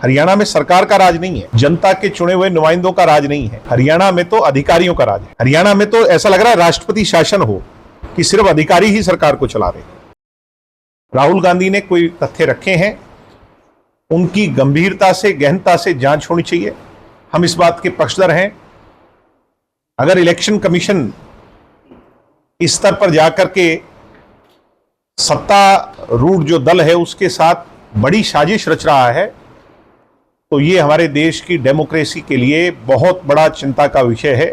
हरियाणा में सरकार का राज नहीं है, जनता के चुने हुए नुमाइंदों का राज नहीं है। हरियाणा में तो अधिकारियों का राज है। हरियाणा में तो ऐसा लग रहा है राष्ट्रपति शासन हो कि सिर्फ अधिकारी ही सरकार को चला रहे। राहुल गांधी ने कोई तथ्य रखे हैं, उनकी गंभीरता से गहनता से जांच होनी चाहिए। हम इस बात के पक्षधर हैं। अगर इलेक्शन कमीशन इस स्तर पर जाकर के सत्तारूढ़ जो दल है उसके साथ बड़ी साजिश रच रहा है, तो ये हमारे देश की डेमोक्रेसी के लिए बहुत बड़ा चिंता का विषय है।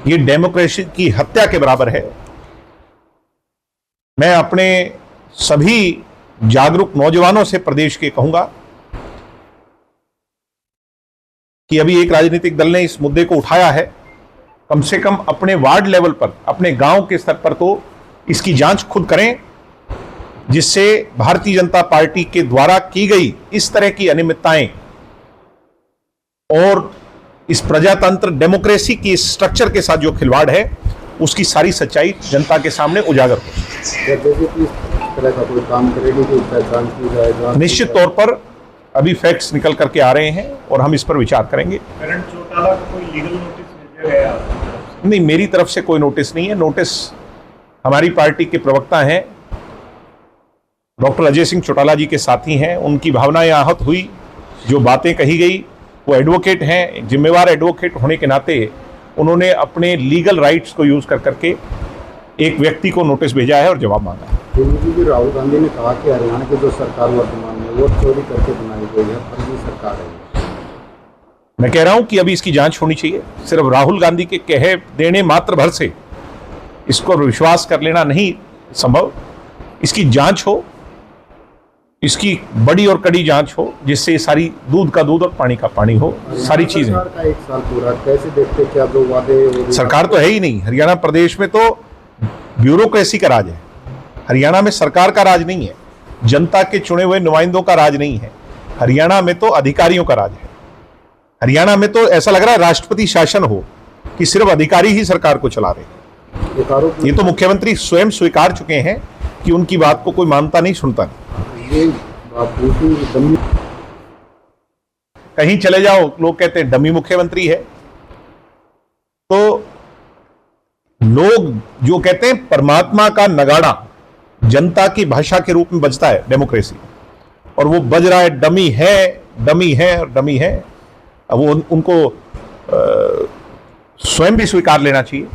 ये डेमोक्रेसी की हत्या के बराबर है। मैं अपने सभी जागरूक नौजवानों से प्रदेश के कहूंगा कि अभी एक राजनीतिक दल ने इस मुद्दे को उठाया है, कम से कम अपने वार्ड लेवल पर, अपने गांव के स्तर पर तो इसकी जांच खुद करें, जिससे भारतीय जनता पार्टी के द्वारा की गई इस तरह की अनियमितताएं और इस प्रजातंत्र डेमोक्रेसी की स्ट्रक्चर के साथ जो खिलवाड़ है उसकी सारी सच्चाई जनता के सामने उजागर हो। निश्चित तौर पर अभी फैक्ट्स निकल करके आ रहे हैं और हम इस पर विचार करेंगे। करण चौटाला को कोई लीगल नोटिस भेजा गया? नहीं, मेरी तरफ से कोई नोटिस नहीं है। नोटिस हमारी पार्टी के प्रवक्ता हैं, डॉक्टर अजय सिंह चौटाला जी के साथी हैं, उनकी भावनाएं आहत हुई, जो बातें कही गई, वो एडवोकेट हैं, जिम्मेवार एडवोकेट होने के नाते उन्होंने अपने लीगल राइट्स को यूज कर करके एक व्यक्ति को नोटिस भेजा है और जवाब मांगा है। राहुल गांधी ने कहा कि हरियाणा की जो सरकार वर्तमान में वो चोरी करके बनाई गई है, फर्जी सरकार है। मैं कह रहा हूं कि अभी इसकी जांच होनी चाहिए। सिर्फ राहुल गांधी के कहे देने मात्र भर से इसको विश्वास कर लेना नहीं संभव। इसकी जांच हो, इसकी बड़ी और कड़ी जांच हो, जिससे सारी दूध का दूध और पानी का पानी हो, सारी चीजें। सरकार का 1 साल पूरा कैसे देखते, क्या दो वादे? सरकार तो है ही नहीं। हरियाणा प्रदेश में तो ब्यूरोक्रेसी का राज है। हरियाणा में सरकार का राज नहीं है, जनता के चुने हुए नुमाइंदों का राज नहीं है। हरियाणा में तो अधिकारियों का राज है। हरियाणा में तो ऐसा लग रहा है राष्ट्रपति शासन हो कि सिर्फ अधिकारी ही सरकार को चला रहे। ये तो मुख्यमंत्री स्वयं स्वीकार चुके हैं कि उनकी बात को कोई मानता नहीं, सुनता नहीं। कहीं चले जाओ लोग कहते हैं डमी मुख्यमंत्री है। तो लोग जो कहते हैं परमात्मा का नगाड़ा जनता की भाषा के रूप में बजता है डेमोक्रेसी, और वो बज रहा है डमी है, डमी है और डमी है। अब वो उनको स्वयं भी स्वीकार लेना चाहिए।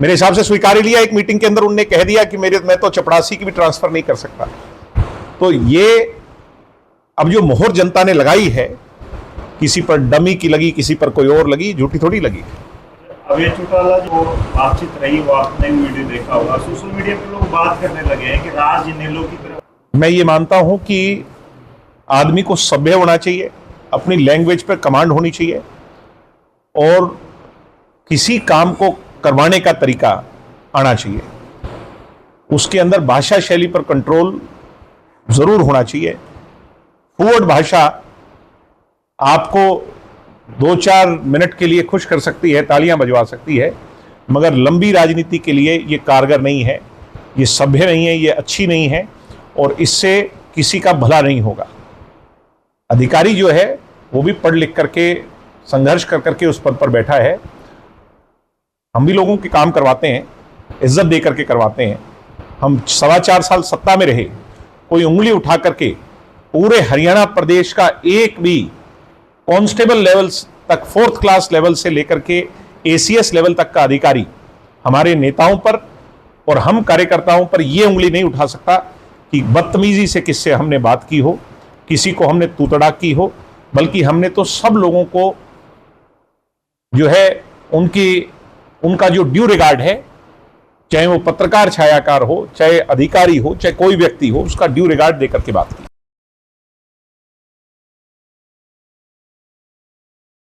मेरे हिसाब से स्वीकार ही लिया। एक मीटिंग के अंदर उन्होंने कह दिया कि मैं तो चपरासी की भी ट्रांसफर नहीं कर सकता। तो ये अब जो मोहर जनता ने लगाई है, किसी पर डमी की लगी, किसी पर कोई और लगी, झूठी थोड़ी लगी। अभय चौटाला जो बातचीत रही वो आपने वीडियो देखा होगा, सोशल मीडिया पे लोग बात करने लगे हैं कि राज इनेलो की तरफ। मैं ये मानता हूं कि आदमी को सभ्य होना चाहिए, अपनी लैंग्वेज पर कमांड होनी चाहिए, और किसी काम को करवाने का तरीका आना चाहिए। उसके अंदर भाषा शैली पर कंट्रोल जरूर होना चाहिए। फुवर्ड भाषा आपको 2-4 मिनट के लिए खुश कर सकती है, तालियां बजवा सकती है, मगर लंबी राजनीति के लिए ये कारगर नहीं है, ये सभ्य नहीं है, ये अच्छी नहीं है, और इससे किसी का भला नहीं होगा। अधिकारी जो है वो भी पढ़ लिख करके संघर्ष कर करके उस पद पर बैठा है। हम भी लोगों के काम करवाते हैं, इज्जत दे करके करवाते हैं। हम 4.25 साल सत्ता में रहे, कोई उंगली उठा करके पूरे हरियाणा प्रदेश का एक भी कांस्टेबल लेवल्स तक, 4th क्लास लेवल से लेकर के ACS लेवल तक का अधिकारी हमारे नेताओं पर और हम कार्यकर्ताओं पर ये उंगली नहीं उठा सकता कि बदतमीजी से किससे हमने बात की हो, किसी को हमने तूतड़ा की हो, बल्कि हमने तो सब लोगों को जो है उनका जो ड्यू रिगार्ड है, चाहे वो पत्रकार छायाकार हो, चाहे अधिकारी हो, चाहे कोई व्यक्ति हो, उसका ड्यू रिगार्ड देकर के बात की।